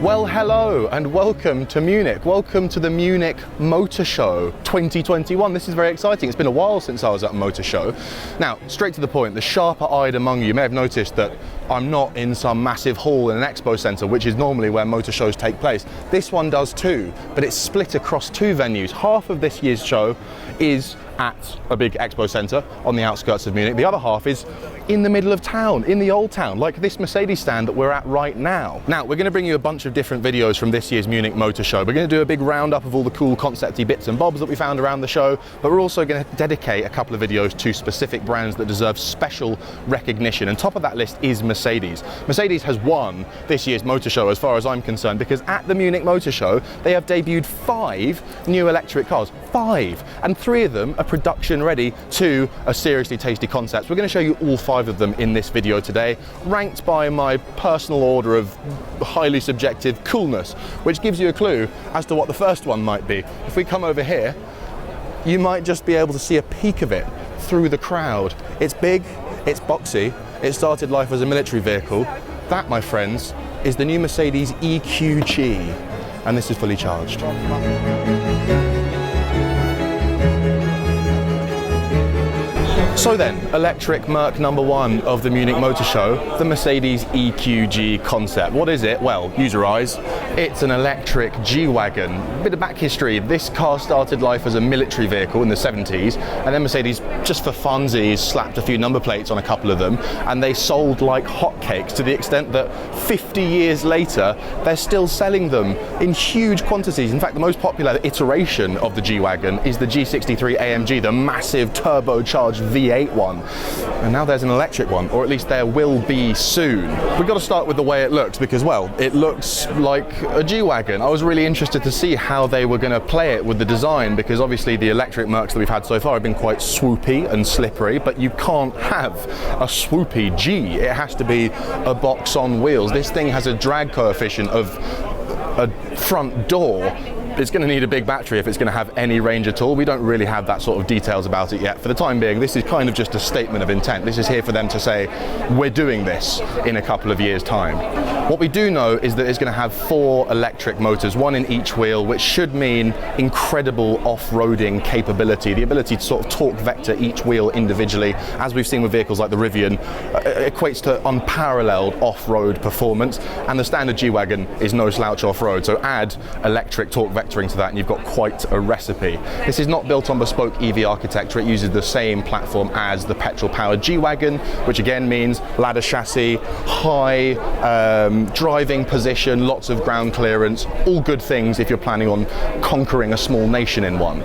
Well, hello and welcome to Munich. Welcome to the Munich Motor Show 2021. This is very exciting. It's been a while since I was at a motor show. Now, straight to the point, the sharper-eyed among you may have noticed that I'm not in some massive hall in an expo centre, which is normally where motor shows take place. This one does too, but it's split across two venues. Half of this year's show is at a big expo centre on the outskirts of Munich. The other half is in the middle of town, in the old town, like this Mercedes stand that we're at right now. Now, we're going to bring you a bunch of different videos from this year's Munich Motor Show. We're going to do a big roundup of all the cool concept-y bits and bobs that we found around the show, but we're also going to dedicate a couple of videos to specific brands that deserve special recognition. And top of that list is Mercedes. Mercedes has won this year's motor show as far as I'm concerned, because at the Munich Motor Show, they have debuted 5 new electric cars. 5! And 3 of them are production ready to a seriously tasty concept. We're going to show you all 5 of them in this video today, ranked by my personal order of highly subjective coolness, which gives you a clue as to what the first one might be. If we come over here, you might just be able to see a peek of it through the crowd. It's big, it's boxy, it started life as a military vehicle. That, my friends, is the new Mercedes EQG, and this is fully charged. So then, electric Merc #1 of the Munich Motor Show, the Mercedes EQG concept. What is it? Well, use your eyes. It's an electric G-Wagen. Bit of back history. This car started life as a military vehicle in the 70s, and then Mercedes, just for funsies, slapped a few number plates on a couple of them, and they sold like hotcakes to the extent that 50 years later, they're still selling them in huge quantities. In fact, the most popular iteration of the G-Wagen is the G63 AMG, the massive turbocharged V8 one. And now there's an electric one, or at least there will be soon. We've got to start with the way it looks because, well, it looks like a G-Wagen. I was really interested to see how they were going to play it with the design, because obviously the electric Mercs that we've had so far have been quite swoopy and slippery, but you can't have a swoopy G. It has to be a box on wheels. This thing has a drag coefficient of a front door. It's going to need a big battery if it's going to have any range at all. We don't really have that sort of details about it yet. For the time being, this is kind of just a statement of intent. This is here for them to say, we're doing this in a couple of years' time. What we do know is that it's going to have 4 electric motors, 1 in each wheel, which should mean incredible off-roading capability. The ability to sort of torque vector each wheel individually, as we've seen with vehicles like the Rivian, equates to unparalleled off-road performance. And the standard G-Wagen is no slouch off-road. So add electric torque vectoring to that and you've got quite a recipe. This is not built on bespoke EV architecture. It uses the same platform as the petrol-powered G-Wagen, which again means ladder chassis, high driving position, lots of ground clearance, all good things if you're planning on conquering a small nation in one.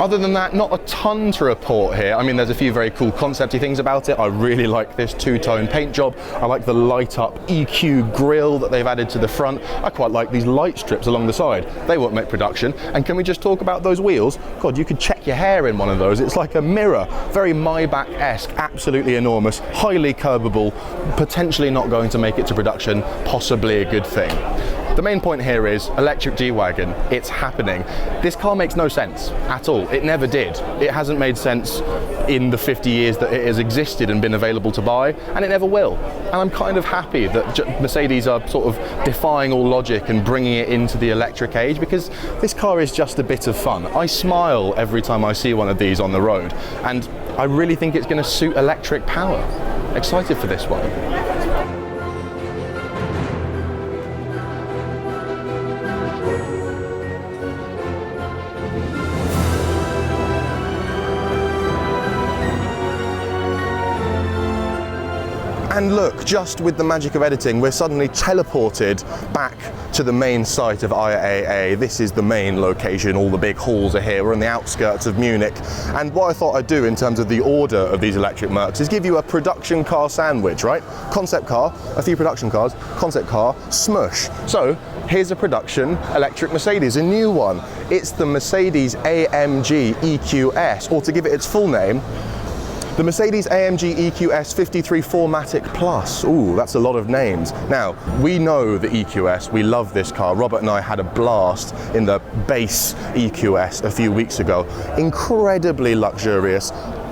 Other than that, not a ton to report here. I mean, there's a few very cool concept-y things about it. I really like this two-tone paint job. I like the light-up EQ grille that they've added to the front. I quite like these light strips along the side. They won't make production. And can we just talk about those wheels? God, you could check your hair in one of those. It's like a mirror. Very Maybach-esque, absolutely enormous, highly curbable, potentially not going to make it to production, possibly a good thing. The main point here is electric G-Wagen, it's happening. This car makes no sense at all. It never did. It hasn't made sense in the 50 years that it has existed and been available to buy, and it never will. And I'm kind of happy that Mercedes are sort of defying all logic and bringing it into the electric age, because this car is just a bit of fun. I smile every time I see one of these on the road, and I really think it's going to suit electric power. Excited for this one. And look, just with the magic of editing, we're suddenly teleported back to the main site of IAA. This is the main location, all the big halls are here. We're on the outskirts of Munich. And what I thought I'd do in terms of the order of these electric Mercs is give you a production car sandwich, right? Concept car, a few production cars, concept car, smush. So here's a production electric Mercedes, a new one. It's the Mercedes-AMG EQS, or to give it its full name, the Mercedes-AMG EQS 53 4MATIC Plus. Ooh, that's a lot of names. Now, we know the EQS, we love this car. Robert and I had a blast in the base EQS a few weeks ago. Incredibly luxurious,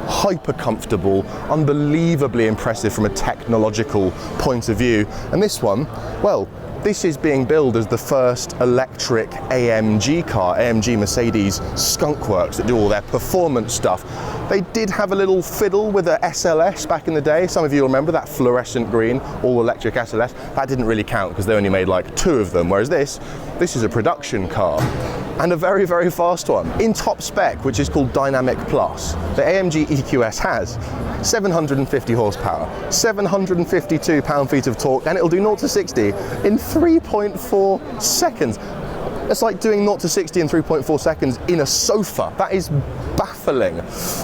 hyper comfortable, unbelievably impressive from a technological point of view. And this one, well, This is being billed as the first electric AMG car, AMG Mercedes skunk works that do all their performance stuff. They did have a little fiddle with a SLS back in the day. Some of you remember that fluorescent green, all electric SLS. That didn't really count because they only made like 2 of them, whereas this is a production car. And a very, very fast one. In top spec, which is called Dynamic Plus, the AMG EQS has 750 horsepower, 752 pound-feet of torque, and it'll do 0 to 60 in 3.4 seconds. It's like doing 0 to 60 in 3.4 seconds in a sofa. That is baffling.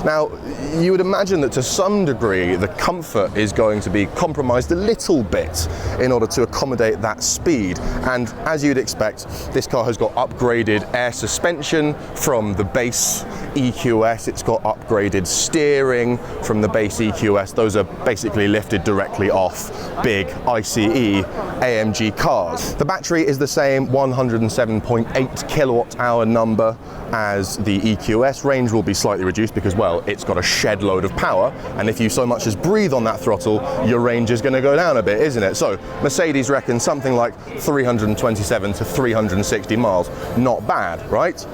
Now, you would imagine that to some degree the comfort is going to be compromised a little bit in order to accommodate that speed. And as you'd expect, this car has got upgraded air suspension from the base EQS. It's got upgraded steering from the base EQS. Those are basically lifted directly off big ICE AMG cars. The battery is the same 107.8 kilowatt hour number as the EQS. Range will be slightly reduced because, well, it's got a shed load of power, and if you so much as breathe on that throttle, your range is going to go down a bit, isn't it? So Mercedes reckons something like 327 to 360 miles. Not bad, right?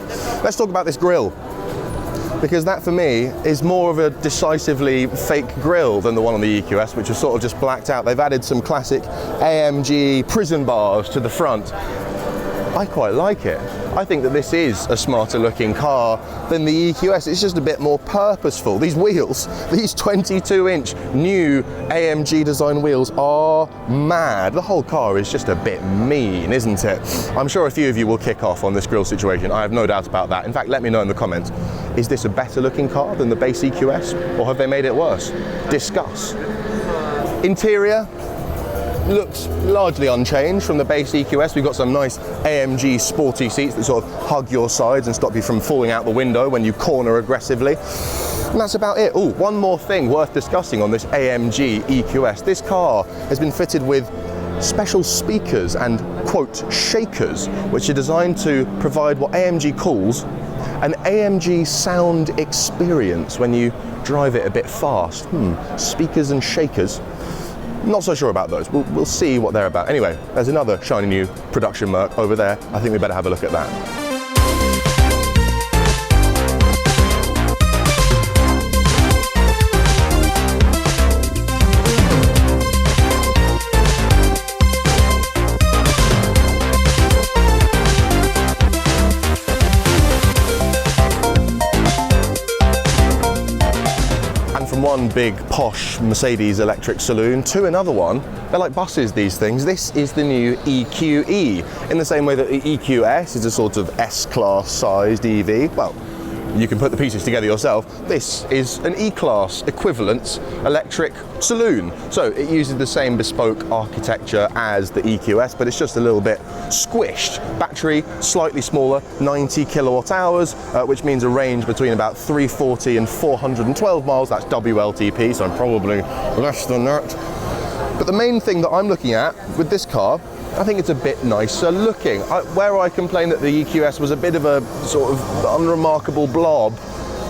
Let's talk about this grille, because that for me is more of a decisively fake grille than the one on the EQS, which was sort of just blacked out. They've added some classic AMG prison bars to the front. I quite like it. I think that this is a smarter looking car than the EQS. It's just a bit more purposeful. These wheels, these 22-inch new AMG design wheels are mad. The whole car is just a bit mean, isn't it? I'm sure a few of you will kick off on this grille situation. I have no doubt about that. In fact, let me know in the comments. Is this a better looking car than the base EQS, or have they made it worse? Discuss. Interior looks largely unchanged from the base EQS. We've got some nice AMG sporty seats that sort of hug your sides and stop you from falling out the window when you corner aggressively. And that's about it. Oh, one more thing worth discussing on this AMG EQS. This car has been fitted with special speakers and, quote, shakers, which are designed to provide what AMG calls an AMG sound experience when you drive it a bit fast. Speakers and shakers. Not so sure about those. We'll see what they're about. Anyway, there's another shiny new production Merc over there. I think we better have a look at that. One big posh Mercedes electric saloon to another one. They're like buses, these things. This is the new EQE, in the same way that the EQS is a sort of S-Class sized EV. Well, you can put the pieces together yourself. This is an E-Class equivalent electric saloon. So it uses the same bespoke architecture as the EQS, but it's just a little bit squished. Battery slightly smaller, 90 kilowatt hours, which means a range between about 340 and 412 miles. That's WLTP, so I'm probably less than that. But the main thing that I'm looking at with this car, I think it's a bit nicer looking. Where I complained that the EQS was a bit of a sort of unremarkable blob,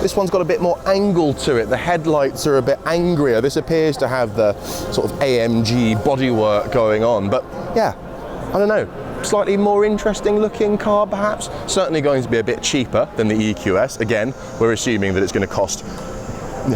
this one's got a bit more angle to it. The headlights are a bit angrier. This appears to have the sort of AMG bodywork going on. But yeah, I don't know. Slightly more interesting looking car perhaps. Certainly going to be a bit cheaper than the EQS. Again, we're assuming that it's going to cost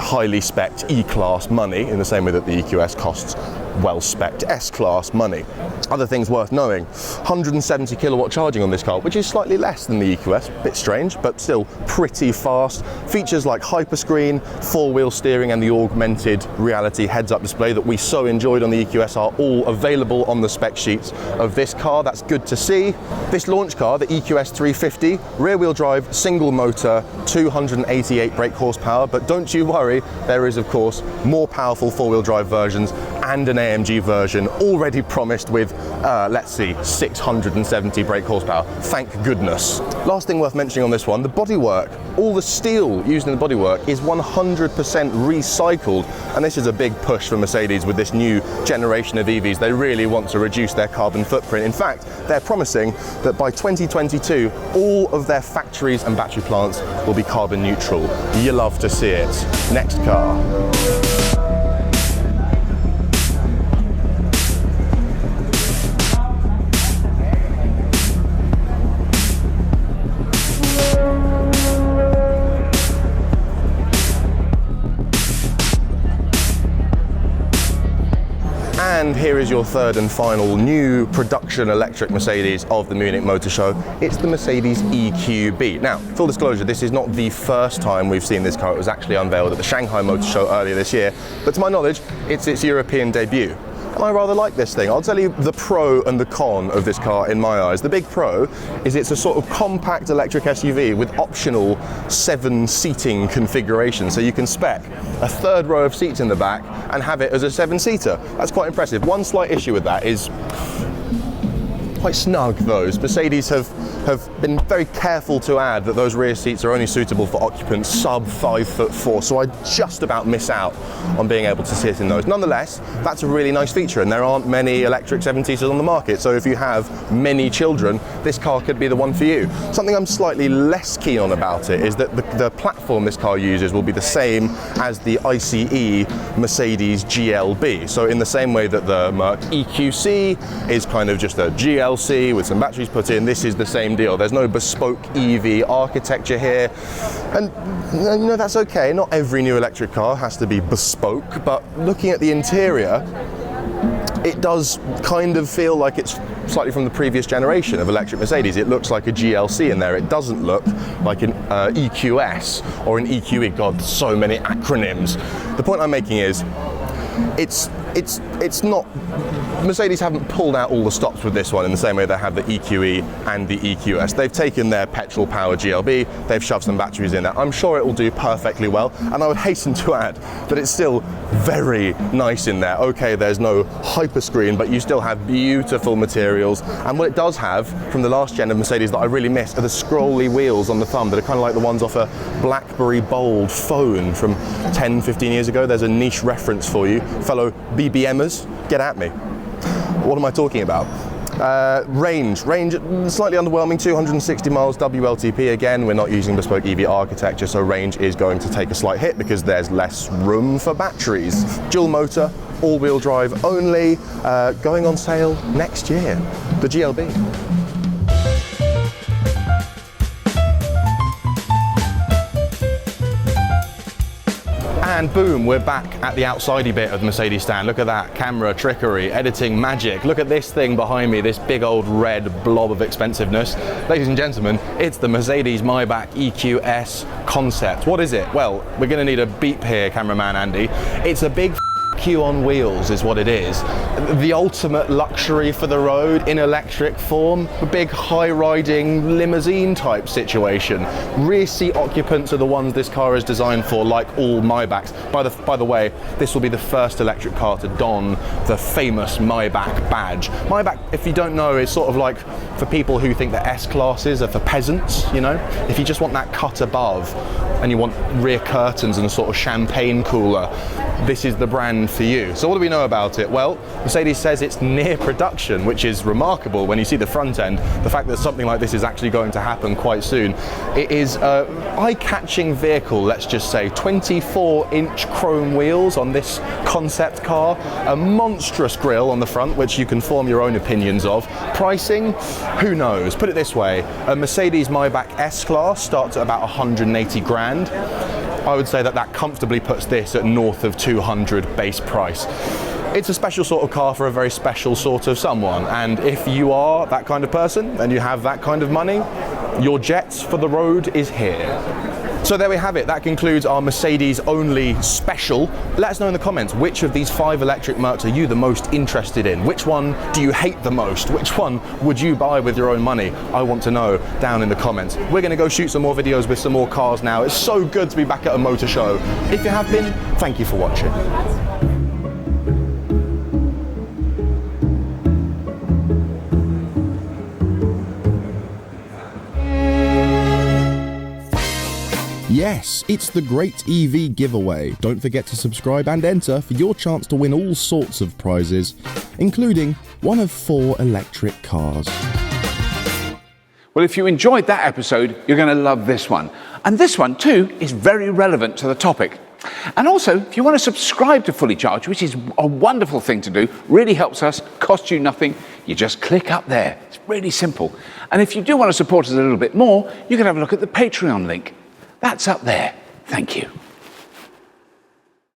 highly spec'd E-Class money in the same way that the EQS costs well-spec'd S-Class money. Other things worth knowing, 170 kilowatt charging on this car, which is slightly less than the EQS, bit strange, but still pretty fast. Features like hyperscreen, four-wheel steering and the augmented reality heads-up display that we so enjoyed on the EQS are all available on the spec sheets of this car. That's good to see. This launch car, the EQS 350, rear-wheel drive, single motor, 288 brake horsepower, but don't you worry, there is of course more powerful four-wheel drive versions and an AMG version already promised with, let's see, 670 brake horsepower. Thank goodness. Last thing worth mentioning on this one, the bodywork. All the steel used in the bodywork is 100% recycled, and this is a big push for Mercedes with this new generation of EVs. They really want to reduce their carbon footprint. In fact, they're promising that by 2022, all of their factories and battery plants will be carbon neutral. You love to see it. Next car. And here is your third and final new production electric Mercedes of the Munich Motor Show. It's the Mercedes EQB. Now, full disclosure, this is not the first time we've seen this car. It was actually unveiled at the Shanghai Motor Show earlier this year, but to my knowledge, it's its European debut. And I rather like this thing. I'll tell you the pro and the con of this car in my eyes. The big pro is it's a sort of compact electric SUV with optional 7-seating configuration. So you can spec a third row of seats in the back and have it as a 7-seater. That's quite impressive. One slight issue with that is quite snug, those. Mercedes have been very careful to add that those rear seats are only suitable for occupants sub 5'4", so I just about miss out on being able to sit in those. Nonetheless, that's a really nice feature, and there aren't many electric 7-seaters on the market, so if you have many children, this car could be the one for you. Something I'm slightly less keen on about it is that the platform this car uses will be the same as the ICE Mercedes GLB. So in the same way that the Merc EQC is kind of just a GLC with some batteries put in, this is the same deal. There's no bespoke EV architecture here, and you know, that's okay. Not every new electric car has to be bespoke, but looking at the interior, it does kind of feel like it's slightly from the previous generation of electric Mercedes. It looks like a GLC in there. It doesn't look like an EQS or an EQE. God, so many acronyms. The point I'm making is, it's not, Mercedes haven't pulled out all the stops with this one in the same way they have the EQE and the EQS. They've taken their petrol-powered GLB, they've shoved some batteries in there. I'm sure it will do perfectly well, and I would hasten to add that it's still very nice in there. Okay, there's no hyperscreen, but you still have beautiful materials, and what it does have from the last gen of Mercedes that I really miss are the scrolly wheels on the thumb that are kind of like the ones off a BlackBerry Bold phone from 10-15 years ago. There's a niche reference for you, fellow BBMers, get at me. What am I talking about? Range, slightly underwhelming, 260 miles WLTP. Again, we're not using bespoke EV architecture, so range is going to take a slight hit because there's less room for batteries. Dual motor, all-wheel drive only, going on sale next year, the GLB. And boom, we're back at the outsidey bit of the Mercedes stand. Look at that, camera trickery, editing magic. Look at this thing behind me, this big old red blob of expensiveness. Ladies and gentlemen, it's the Mercedes-Maybach EQS concept. What is it? Well, we're gonna need a beep here, cameraman Andy. It's a big Q on wheels is what it is. The ultimate luxury for the road in electric form, a big high-riding limousine type situation. Rear seat occupants are the ones this car is designed for, like all Maybachs. By the way, this will be the first electric car to don the famous Maybach badge. Maybach, if you don't know, is sort of like for people who think that S-classes are for peasants, you know? If you just want that cut above and you want rear curtains and a sort of champagne cooler, this is the brand for you. So what do we know about it? Well, Mercedes says it's near production, which is remarkable when you see the front end. The fact that something like this is actually going to happen quite soon. It is an eye-catching vehicle, let's just say. 24-inch chrome wheels on this concept car, a monstrous grille on the front, which you can form your own opinions of. Pricing, who knows? Put it this way, a Mercedes-Maybach S-Class starts at about 180 grand. I would say that that comfortably puts this at north of 200 base price. It's a special sort of car for a very special sort of someone, and if you are that kind of person and you have that kind of money, your jets for the road is here. So there we have it. That concludes our Mercedes only special. Let us know in the comments, which of these 5 electric Mercs are you the most interested in? Which one do you hate the most? Which one would you buy with your own money? I want to know down in the comments. We're going to go shoot some more videos with some more cars now. It's so good to be back at a motor show. If you have been, thank you for watching. Yes, it's the Great EV Giveaway. Don't forget to subscribe and enter for your chance to win all sorts of prizes, including one of 4 electric cars. Well, if you enjoyed that episode, you're going to love this one. And this one, too, is very relevant to the topic. And also, if you want to subscribe to Fully Charged, which is a wonderful thing to do, really helps us, costs you nothing, you just click up there. It's really simple. And if you do want to support us a little bit more, you can have a look at the Patreon link. That's up there. Thank you.